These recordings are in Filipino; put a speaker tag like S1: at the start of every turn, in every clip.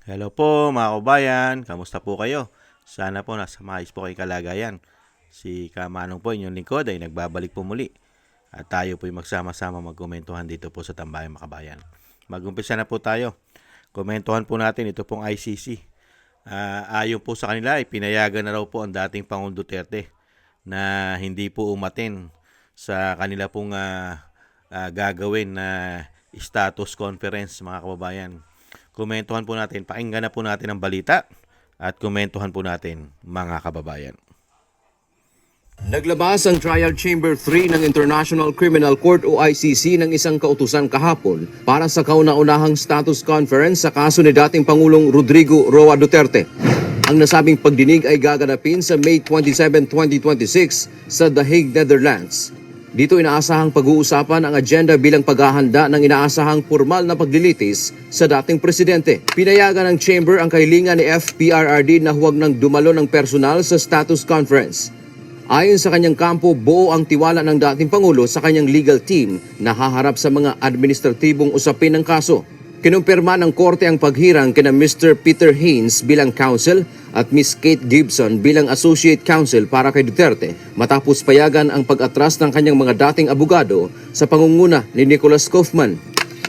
S1: Hello po mga kabayan, kamusta po kayo? Sana po nasa maayos po kayo kalagayan. Si Kamanong po inyong lingkod ay nagbabalik po muli. At tayo po ay magsama-sama magkomentuhan dito po sa Tambayang Makabayan. Mag-umpisa na po tayo. Komentuhan po natin ito pong ICC. Ayon po sa kanila, pinayagan na raw po ang dating Pangulong Duterte na hindi po umaten sa kanila pong gagawin na status conference mga kababayan. Komentuhan po natin, pakinggan na po natin ang balita at komentuhan po natin mga kababayan.
S2: Naglabas ang Trial Chamber 3 ng International Criminal Court o ICC ng isang kautusan kahapon para sa kauna-unahang status conference sa kaso ni dating Pangulong Rodrigo Roa Duterte. Ang nasabing pagdinig ay gaganapin sa May 27, 2026 sa The Hague, Netherlands. Dito inaasahang pag-uusapan ang agenda bilang paghahanda ng inaasahang formal na paglilitis sa dating presidente. Pinayagan ng Chamber ang kahilingan ni FPRRD na huwag nang dumalo ng personal sa status conference. Ayon sa kanyang kampo, buo ang tiwala ng dating Pangulo sa kanyang legal team na haharap sa mga administratibong usapin ng kaso. Kinumpirma ng korte ang paghirang kina Mr. Peter Haynes bilang counsel at Ms. Kate Gibson bilang associate counsel para kay Duterte matapos payagan ang pag-atras ng kanyang mga dating abogado sa pangunguna ni Nicholas Kaufman.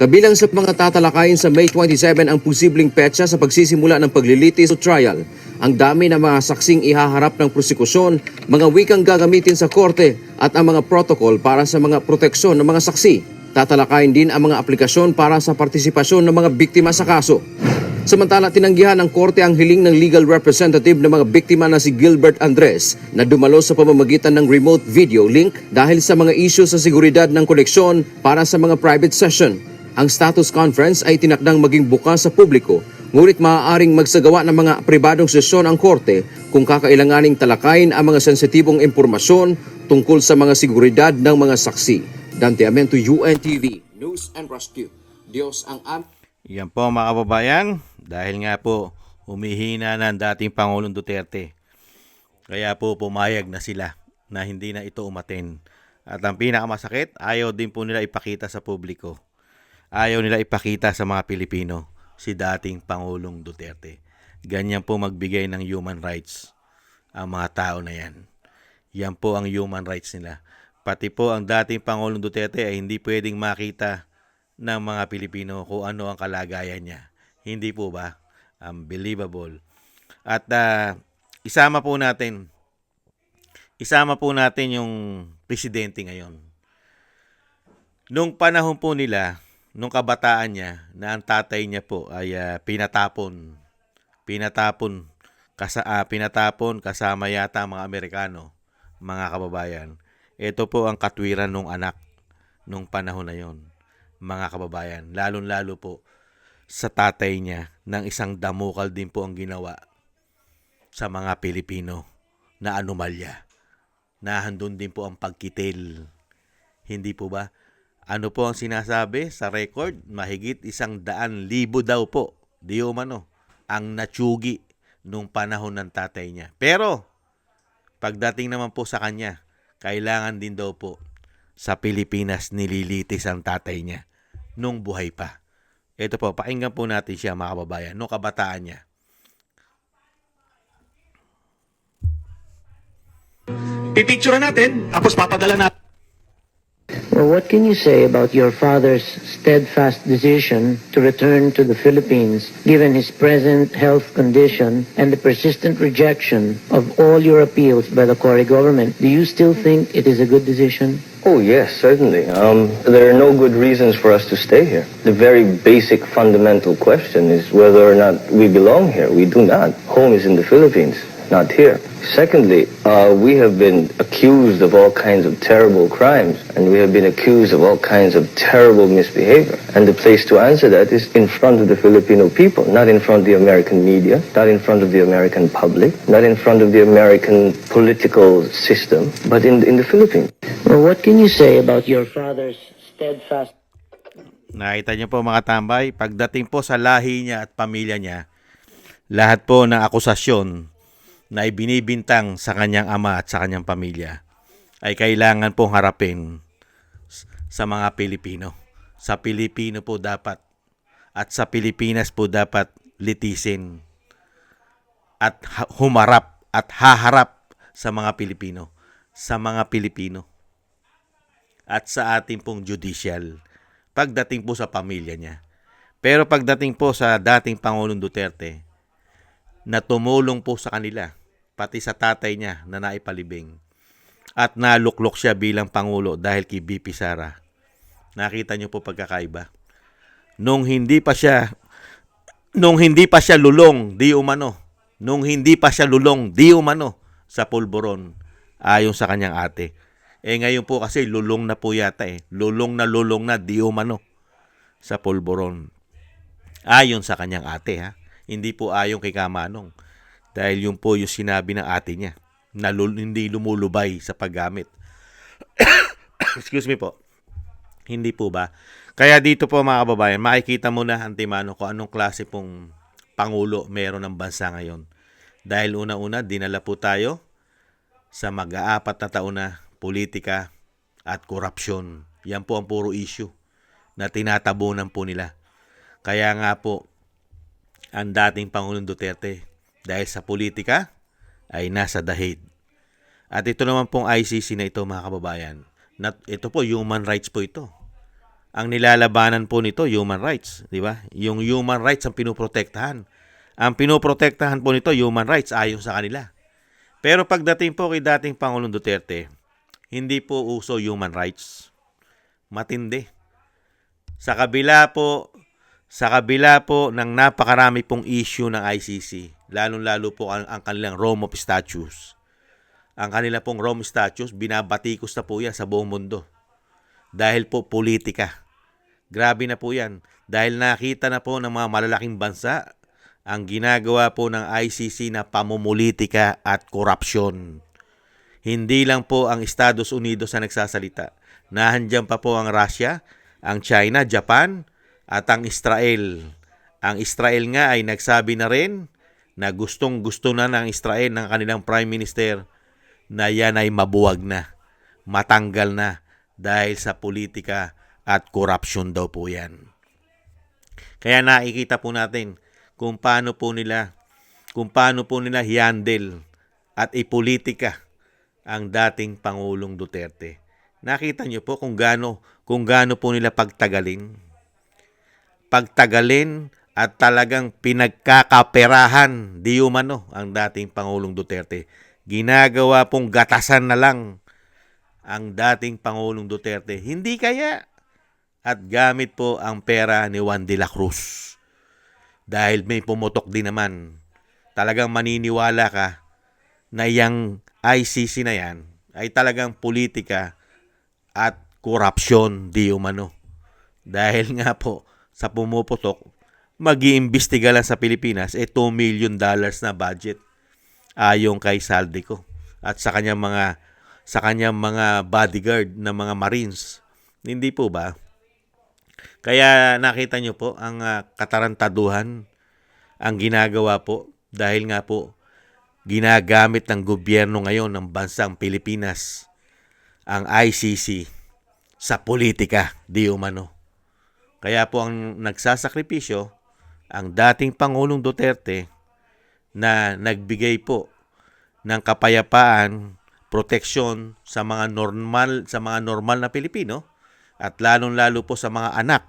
S2: Kabilang sa mga tatalakayin sa May 27 ang posibleng petsa sa pagsisimula ng paglilitis o trial. Ang dami ng mga saksing ihaharap ng prosekusyon, mga wikang gagamitin sa korte at ang mga protocol para sa mga proteksyon ng mga saksi. Tatalakayin din ang mga aplikasyon para sa partisipasyon ng mga biktima sa kaso. Samantala, tinanggihan ng korte ang hiling ng legal representative ng mga biktima na si Gilbert Andres na dumalo sa pamamagitan ng remote video link dahil sa mga isyu sa seguridad ng koneksyon para sa mga private session. Ang status conference ay tinakdang maging bukas sa publiko, ngunit maaaring magsagawa ng mga pribadong sesyon ang korte kung kakailanganing talakayin ang mga sensitibong impormasyon tungkol sa mga seguridad ng mga saksi. Dante Amento, UNTV, News and Rescue. Diyos ang
S1: Yan po mga kababayan, dahil nga po humihina na ang dating Pangulong Duterte. Kaya po pumayag na sila na hindi na ito umaten. At ang pinakamasakit, ayaw din po nila ipakita sa publiko. Ayaw nila ipakita sa mga Pilipino si dating Pangulong Duterte. Ganyan po magbigay ng human rights ang mga tao na yan. Yan po ang human rights nila. Pati po ang dating Pangulong Duterte ay hindi pwedeng makita ng mga Pilipino kung ano ang kalagayan niya. Hindi po ba? Unbelievable. At isama po natin yung presidente ngayon. Nung panahon po nila, nung kabataan niya, na ang tatay niya po ay pinatapon kasama yata mga Amerikano, mga kababayan. Ito po ang katwiran ng anak nung panahon na yon, mga kababayan. Lalong-lalo po sa tatay niya ng isang damukal din po ang ginawa sa mga Pilipino na anomalya. Nahandun din po ang pagkitil. Hindi po ba? Ano po ang sinasabi sa record? Mahigit 100,000 daw po, di umano, ang natsugi nung panahon ng tatay niya. Pero, pagdating naman po sa kanya, kailangan din daw po sa Pilipinas nililitis ang tatay niya nung buhay pa. Ito po, pakinggan po natin siya mga kababayan, nung kabataan niya.
S3: Pipicture natin, tapos papadala natin.
S4: Well, what can you say about your father's steadfast decision to return to the Philippines, given his present health condition and the persistent rejection of all your appeals by the Cory government? Do you still think it is a good decision?
S5: Oh, yes, certainly. There are no good reasons for us to stay here. The very basic fundamental question is whether or not we belong here. We do not. Home is in the Philippines, not here. Secondly, we have been accused of all kinds of terrible crimes, and we have been accused of all kinds of terrible misbehavior. And the place to answer that is in front of the Filipino people, not in front of the American media, not in front of the American public, not in front of the American political system, but in the Philippines.
S4: Well, what can you say about your father's steadfast...
S1: Nakita niyo po mga tambay, pagdating po sa lahi niya at pamilya niya, lahat po ng akusasyon na ibinibintang sa kanyang ama at sa kanyang pamilya ay kailangan pong harapin sa mga Pilipino. Sa Pilipino po dapat at sa Pilipinas po dapat litisin at humarap at haharap sa mga Pilipino. Sa mga Pilipino. At sa ating pong judicial. Pagdating po sa pamilya niya. Pero pagdating po sa dating Pangulong Duterte, na tumulong po sa kanila, pati sa tatay niya na naipalibing, at naluklok siya bilang Pangulo dahil kay BP Sara. Nakita niyo po pagkakaiba. Nung hindi pa siya lulong, di umano. Nung hindi pa siya lulong, di umano sa pulburon ayon sa kanyang ate. Ngayon po kasi lulong na po yata Lulong na di umano sa pulburon. Ayon sa kanyang ate ha. Hindi po ayon kay Kamanong. Dahil yun po yung sinabi ng ate niya na hindi lumulubay sa paggamit. Excuse me po. Hindi po ba? Kaya dito po mga kababayan, makikita mo na antimano kung anong klase pong Pangulo meron ng bansa ngayon. Dahil una-una, dinala po tayo sa mag-aapat na taon na politika at korupsyon. Yan po ang puro issue na tinatabunan po nila. Kaya nga po, ang dating Pangulong Duterte, dahil sa politika, ay nasa dahig. At ito naman pong ICC na ito mga kababayan, ito po, human rights po ito. Ang nilalabanan po nito, human rights. Di ba? Yung human rights ang pinoprotektahan. Ang pinoprotektahan po nito, human rights, ayon sa kanila. Pero pagdating po kay dating Pangulong Duterte, hindi po uso human rights. Matindi. Sa kabila po ng napakarami pong issue ng ICC, lalong-lalo po ang kanilang Rome of Statutes. Ang kanila pong Rome Statutes, binabatikos na po yan sa buong mundo. Dahil po politika. Grabe na po yan. Dahil nakita na po ng mga malalaking bansa ang ginagawa po ng ICC na pamumulitika at korupsyon. Hindi lang po ang Estados Unidos na nagsasalita. Nahandyan pa po ang Russia, ang China, Japan, at ang Israel. Ang Israel nga ay nagsabi na rin na gustong-gusto na ng Israel ng kanilang Prime Minister na yan ay mabuwag na, matanggal na dahil sa politika at korupsyon daw po yan. Kaya nakikita po natin kung paano po nila i-handle at ipolitika ang dating Pangulong Duterte. Nakita niyo po kung gaano po nila pagtagalin at talagang pinagkakaperahan di umano ang dating Pangulong Duterte. Ginagawa pong gatasan na lang ang dating Pangulong Duterte. Hindi kaya at gamit po ang pera ni Juan de la Cruz. Dahil may pumutok din naman. Talagang maniniwala ka na yung ICC na yan ay talagang politika at korupsyon di umano. Dahil nga po sa pumuputok, mag-iimbestiga lang sa Pilipinas $2 million na budget ayon kay Saldico at sa kanyang mga bodyguard na mga Marines. Hindi po ba? Kaya nakita nyo po ang katarantaduhan ang ginagawa po dahil nga po ginagamit ng gobyerno ngayon ng bansang Pilipinas ang ICC sa politika di umano. Kaya po ang nagsasakripisyo ang dating Pangulong Duterte na nagbigay po ng kapayapaan, proteksyon sa mga normal na Pilipino at lalong-lalo po sa mga anak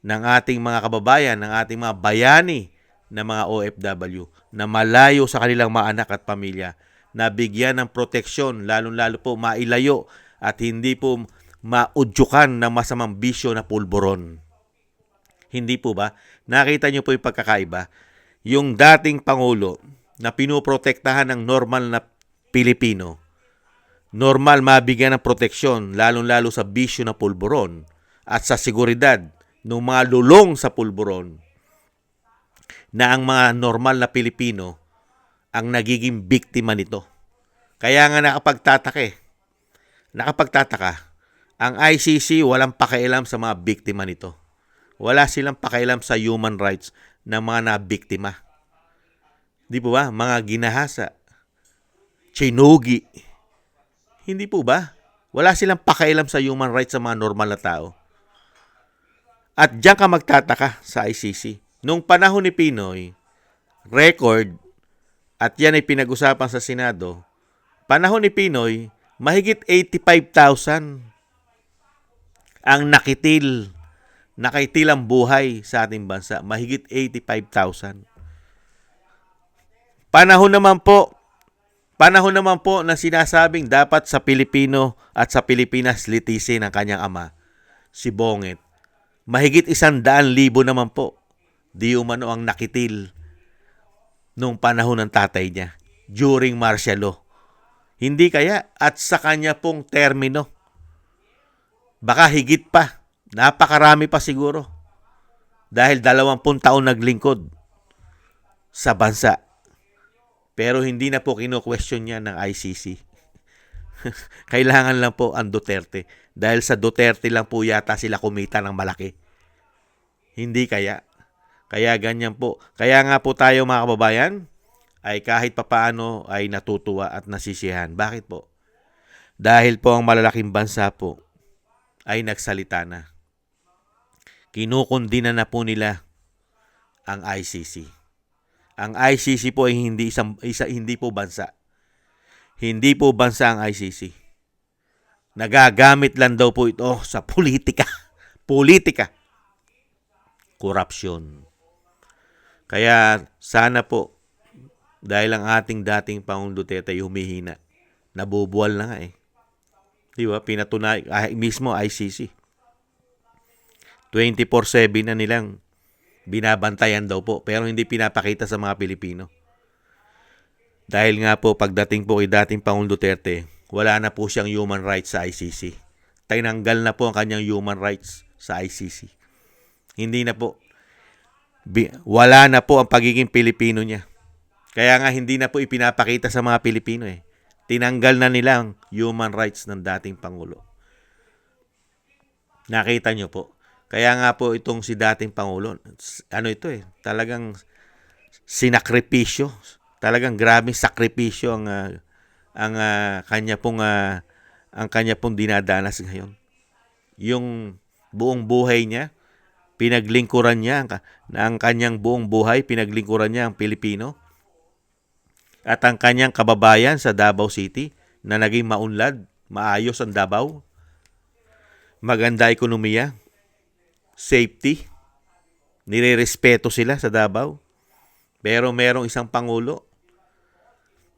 S1: ng ating mga kababayan, ng ating mga bayani na mga OFW na malayo sa kanilang mga anak at pamilya, na bigyan ng proteksyon, lalong-lalo po mailayo at hindi po maudyukan ng masamang bisyo na pulburon. Hindi po ba? Nakita niyo po yung pagkakaiba? Yung dating Pangulo na pinoprotektahan ng normal na Pilipino, normal mabigyan ng proteksyon, lalong-lalo sa bisyo na pulburon at sa seguridad ng mga lulong sa pulburon, na ang mga normal na Pilipino ang nagiging biktima nito. Kaya nga nakapagtataka, ang ICC walang pakialam sa mga biktima nito. Wala silang pakialam sa human rights ng mga nabiktima. Di po ba? Mga ginahasa, chinugi. Hindi po ba? Wala silang pakialam sa human rights sa mga normal na tao. At diyan ka magtataka sa ICC. Nung panahon ni Pinoy, record, at yan ay pinag-usapan sa Senado, panahon ni Pinoy, mahigit 85,000 ang nakitilang buhay sa ating bansa. Mahigit 85,000. Panahon naman po na sinasabing dapat sa Pilipino at sa Pilipinas litisin ang kanyang ama, si Bongit. Mahigit 100,000 naman po di umano ang nakitil nung panahon ng tatay niya during martial law. Hindi kaya at sa kanya pong termino. Baka higit pa. Napakarami pa siguro. Dahil 20 taon naglingkod sa bansa. Pero hindi na po kino-question niya ng ICC. Kailangan lang po ang Duterte. Dahil sa Duterte lang po yata sila kumita ng malaki. Hindi kaya. Kaya ganyan po. Kaya nga po tayo mga kababayan, ay kahit papaano ay natutuwa at nasisiyahan. Bakit po? Dahil po ang malalaking bansa po ay nagsalita na. Kinukundina na po nila ang ICC. Ang ICC po ay hindi po bansa. Hindi po bansa ang ICC. Nagagamit lang daw po ito sa politika. Politika. Korupsyon. Kaya sana po, dahil ang ating dating Pangulong Duterte ay humihina, nabubuwal na nga eh. Di ba? Pinatunay, mismo ICC. 24/7 na nilang binabantayan daw po, pero hindi pinapakita sa mga Pilipino. Dahil nga po, pagdating po kay dating Pangulong Duterte, wala na po siyang human rights sa ICC. Tinanggal na po ang kanyang human rights sa ICC. Hindi na po. Wala na po ang pagiging Pilipino niya. Kaya nga hindi na po ipinapakita sa mga Pilipino eh. Tinanggal na nila ang human rights ng dating Pangulo. Nakita nyo po. Kaya nga po itong si dating Pangulo, ano ito eh, talagang sinakripisyo. Talagang grabing sakripisyo ang kanya pong dinadanas ngayon. Yung buong buhay niya, pinaglingkuran niya ang kanyang buong buhay, pinaglingkuran niya ang Pilipino at ang kanyang kababayan sa Davao City na naging maunlad, maayos ang Davao, maganda ekonomiya, safety, nirerespeto sila sa Davao. Pero merong isang Pangulo,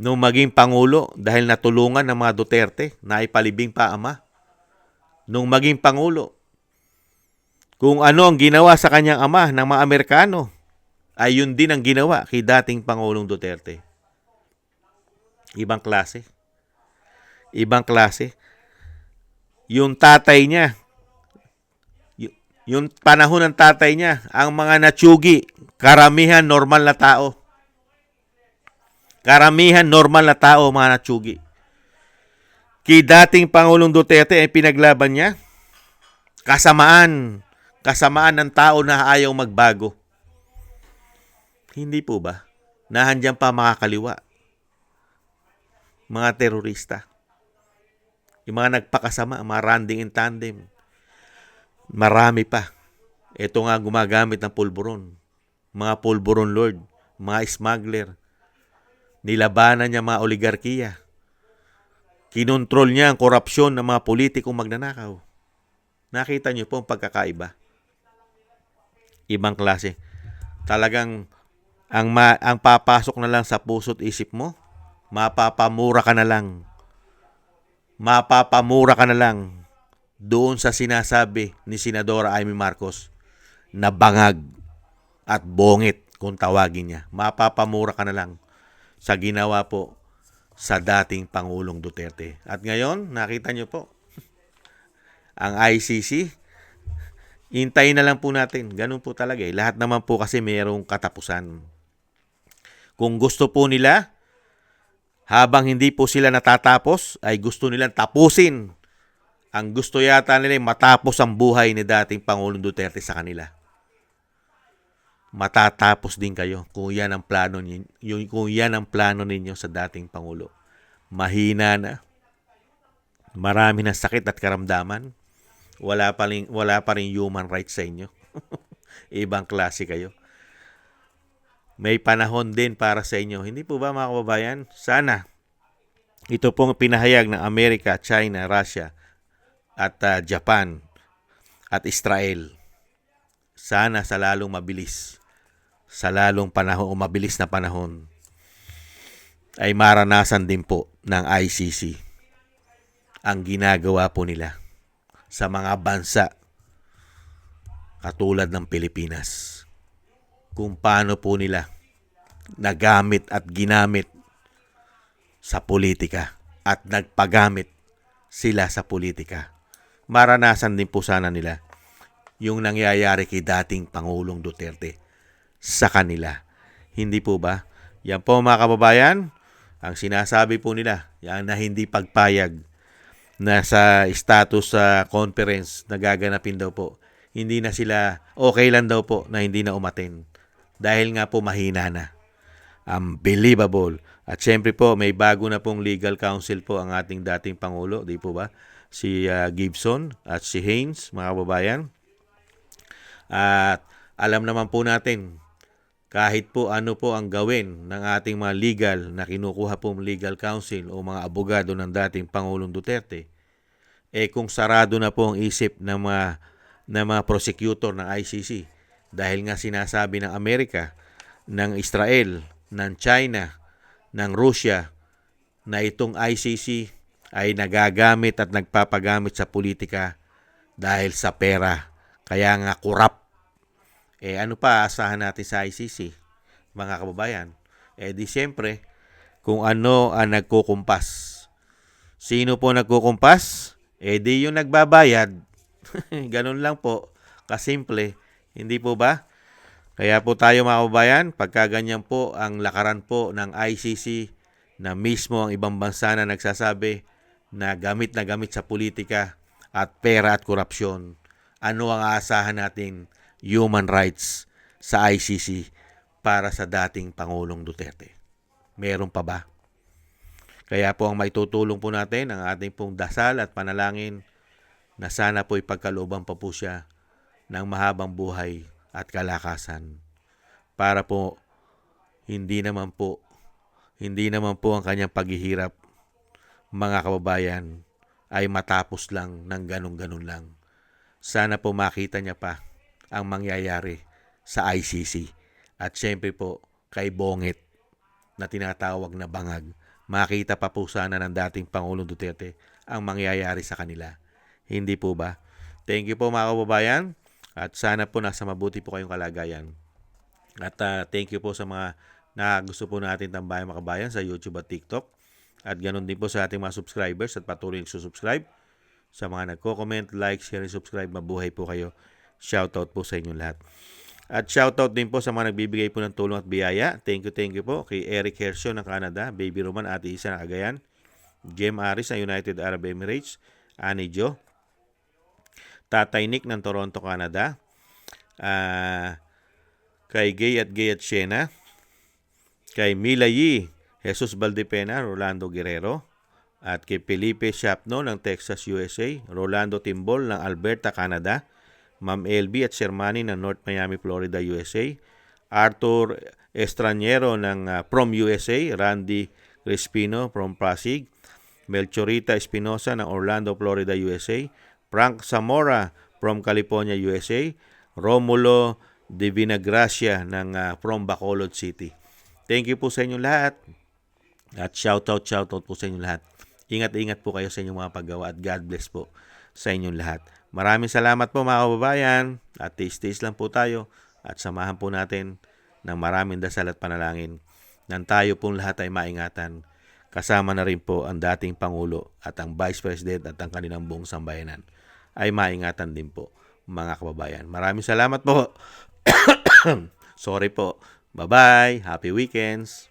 S1: nung maging Pangulo, dahil natulungan ng mga Duterte na ipalibing pa ama, nung maging Pangulo, kung ano ang ginawa sa kanyang ama ng mga Amerikano, ay yun din ang ginawa kay dating Pangulong Duterte. Ibang klase. Ibang klase. Yung tatay niya, yung panahon ng tatay niya, ang mga natsugi, karamihan normal na tao. Karamihan normal na tao, mga natsugi. Kay dating Pangulong Duterte ay pinaglaban niya, kasamaan ng tao na ayaw magbago. Hindi po ba? Nahandyan pa mga kaliwa, mga terorista, yung mga nagpakasama, mga randing in tandem. Marami pa. Ito nga gumagamit ng pulburon. Mga pulburon lord, mga smuggler. Nilabanan niya mga oligarkiya. Kinontrol niya ang korupsyon ng mga politikong magnanakaw. Nakita niyo po ang pagkakaiba. Ibang klase. Talagang ang papasok na lang sa puso't isip mo, mapapamura ka na lang. Mapapamura ka na lang doon sa sinasabi ni Senadora Amy Marcos na bangag at bongit kung tawagin niya. Mapapamura ka na lang sa ginawa po sa dating Pangulong Duterte. At ngayon, nakita niyo po, ang ICC, hintayin na lang po natin. Ganun po talaga eh. Lahat naman po kasi mayroong katapusan. Kung gusto po nila, habang hindi po sila natatapos, ay gusto nilang tapusin. Ang gusto yata nila ay matapos ang buhay ni dating Pangulong Duterte sa kanila. Matatapos din kayo kung yan ang plano ninyo, kung yan ang plano ninyo sa dating Pangulo. Mahina na. Marami na sakit at karamdaman. Wala pa rin human rights sa inyo. Ibang klase kayo. may panahon din para sa inyo. Hindi po ba mga kababayan? Sana ito pong pinahayag ng Amerika, China, Russia at Japan at Israel. Sana sa lalong mabilis, sa lalong panahon o mabilis na panahon ay maranasan din po ng ICC ang ginagawa po nila sa mga bansa katulad ng Pilipinas. Kung paano po nila nagamit at ginamit sa politika at nagpagamit sila sa politika. Maranasan din po sana nila yung nangyayari kay dating Pangulong Duterte sa kanila. Hindi po ba? Yan po mga kababayan, ang sinasabi po nila, yan na hindi pagpayag na sa status sa conference na gaganapin daw po. Hindi na sila, okay lang daw po na hindi na umaten. Dahil nga po mahina na. Unbelievable. At syempre po, may bago na pong legal counsel po ang ating dating Pangulo, di po ba? Si Gibson at si Haynes, mga kababayan. At alam naman po natin, kahit po ano po ang gawin ng ating mga legal na kinukuha pong legal counsel o mga abogado ng dating Pangulong Duterte, kung sarado na po ang isip ng mga prosecutor ng ICC dahil nga sinasabi ng Amerika, ng Israel, ng China, ng Russia na itong ICC ay nagagamit at nagpapagamit sa politika dahil sa pera. Kaya nga corrupt. Ano pa asahan natin sa ICC, mga kababayan? Di siyempre, kung ano ang nagkukumpas. Sino po nagkukumpas? Di yung nagbabayad. Ganun lang po. Kasimple. Hindi po ba? Kaya po tayo mga kababayan, pagka ganyan po ang lakaran po ng ICC na mismo ang ibang bansa na nagsasabi na gamit sa politika at pera at korupsyon, ano ang aasahan natin human rights sa ICC para sa dating Pangulong Duterte? Meron pa ba? Kaya po ang maitutulong po natin ang ating pong dasal at panalangin na sana po ipagkalooban pa po siya ng mahabang buhay at kalakasan para po hindi naman po ang kanyang paghihirap, mga kababayan, ay matapos lang ng ganun-ganun lang. Sana po makita niya pa ang mangyayari sa ICC at syempre po kay Bongit na tinatawag na bangag. Makita pa po sana ng dating Pangulong Duterte ang mangyayari sa kanila. Hindi po ba? Thank you po mga kababayan. At sana po nasa mabuti po kayong kalagayan. At thank you po sa mga na gusto po natin tambayan mga kabayan sa YouTube at TikTok. At ganoon din po sa ating mga subscribers at patuloy nagsusubscribe. Sa mga nagko-comment, like, share, subscribe, mabuhay po kayo. Shoutout po sa inyong lahat. At shoutout din po sa mga nagbibigay po ng tulong at biyaya. Thank you po kay Eric Hersio ng Canada, Baby Roman, Ate Isa ng Cagayan, Jem Aris ng United Arab Emirates, Annie Jo, Tatay Nick ng Toronto, Canada, kay Gay at Shena, kay Mila Yi, Jesus Valdepena, Rolando Guerrero, at kay Felipe Shapno ng Texas, USA, Rolando Timbol ng Alberta, Canada, Ma'am LB at Shermani ng North Miami, Florida, USA, Arthur Estranero ng from USA, Randy Crespino from Pasig, Melchorita Espinosa ng Orlando, Florida, USA, Frank Zamora from California, USA, Romulo Divinagracia ng from Bacolod City. Thank you po sa inyong lahat. At shoutout po sa inyong lahat. Ingat po kayo sa inyong mga paggawa at God bless po sa inyong lahat. Maraming salamat po mga kababayan. At tiis lang po tayo at samahan po natin ng maraming dasal at panalangin nang tayo pong lahat ay maingatan. Kasama na rin po ang dating Pangulo at ang Vice President at ang kanilang buong sambayanan ay maingatan din po mga kababayan. Maraming salamat po. Sorry po. Bye-bye. Happy weekends.